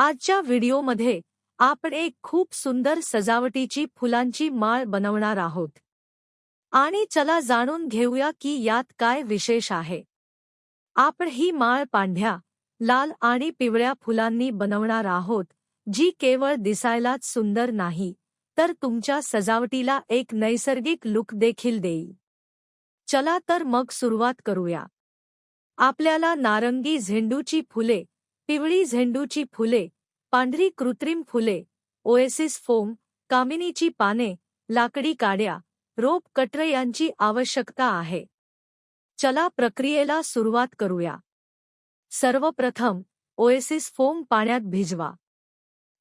आजच्या व्हिडिओमध्ये आपण एक खूप सुंदर सजावटीची फुलांची माळ बनवणार आहोत। आणि चला जाणून घेऊया की यात काय विशेष आहे। आपण ही माळ पांढऱ्या, लाल आणि पिवळ्या फुलांनी बनवणार आहोत, जी केवळ दिसायलाच सुंदर नाही, तर तुमच्या सजावटीला एक नैसर्गिक लुक देखील देईल। चला तर मग सुरुवात करूया। आपल्याला नारंगी झेंडूची फुले, पिवळी झेंडूची फुले, पांढरी कृत्रिम फुले, ओएसिस फोम, कामिनीची पाने, लाकडी काड्या, रोप कटर यांची आवश्यकता आहे। चला प्रक्रियेला सुरुवात करूया। सर्वप्रथम ओएसिस फोम पाण्यात भिजवा।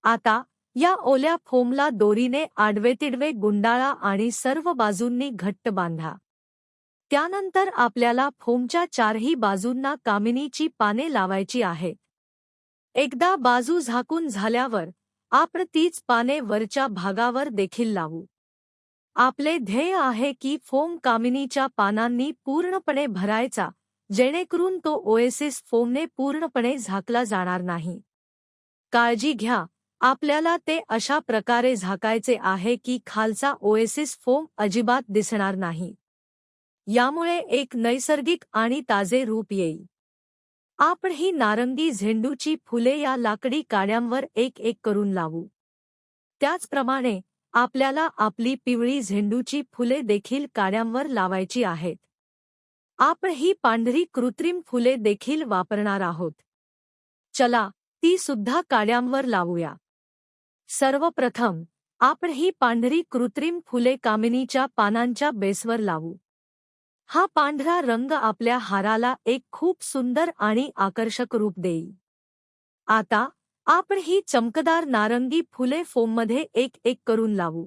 आता या ओल्या फोमला दोरीने आडवेतिडवे गुंडाळा आणि सर्व बाजूंनी घट्ट बांधा। त्यानंतर आपल्याला फोमच्या चारही बाजूंना कामिनीची पाने लावायची आहेत। एकदा बाजू झाकून झाल्यावर आपण तीच पाने वरच्या भागावर देखील लावू। आपले ध्येय आहे की फोम कामिनीच्या पानांनी पूर्णपणे भरायचा, जेणेकरून तो ओएसिस फोमने पूर्णपणे झाकला जाणार नाही। काळजी घ्या, आपल्याला ते अशा प्रकारे झाकायचे आहे की खालचा ओएसिस फोम अजिबात दिसणार नाही। यामुळे एक नैसर्गिक आणि ताजे रूप येईल। आपण ही नारंगी झेंडूची फुले या लाकडी काड्यांवर एक एक करून लावू। त्याचप्रमाणे आपल्याला आपली पिवळी झेंडूची फुले देखील काड्यांवर लावायची आहेत। आपण ही पांढरी कृत्रिम फुले देखील वापरणार आहोत। चला ती सुद्धा काड्यांवर लावूया। सर्वप्रथम आपण ही पांढरी कृत्रिम फुले कामिनीच्या पानांच्या बेसवर लावू। हा पांढरा रंग आपल्या हाराला एक खूप सुंदर आणि आकर्षक रूप देईल। आता आपण ही चमकदार नारंगी फुले फोममध्ये एक एक करून लावू।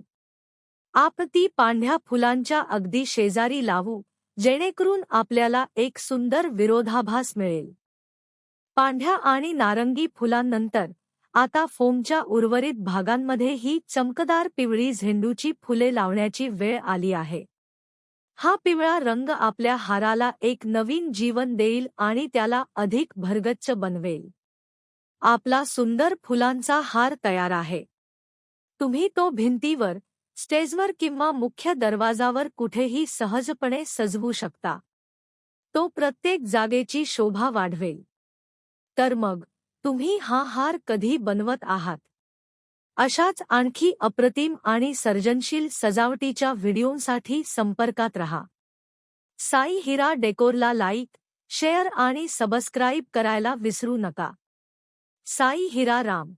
आपण ती पांढऱ्या फुलांच्या अगदी शेजारी लावू, जेणेकरून आपल्याला एक सुंदर विरोधाभास मिळेल। पांढऱ्या आणि नारंगी फुलांनंतर आता फोमच्या उर्वरित भागांमध्ये ही चमकदार पिवळी झेंडूची फुले लावण्याची वेळ आली आहे। हा पिवळा रंग आपल्या हाराला एक नवीन जीवन देईल आणि त्याला अधिक भरगच्च बनवेल। आपला सुंदर फुलांचा हार तयार आहे। तुम्ही तो भिंतीवर, स्टेजवर किंवा मुख्य दरवाजावर कुठेही सहजपणे सजवू शकता। तो प्रत्येक जागेची शोभा वाढवेल। तर मग तुम्ही हा हार कधी बनवत आहात? अशाच आणखी अप्रतिम आणि सर्जनशील सजावटीच्या व्हिडिओंसाठी संपर्कात रहा। साई हिरा डेकोरला लाईक, शेअर आणि सबस्क्राईब करायला विसरू नका। साई हिरा राम।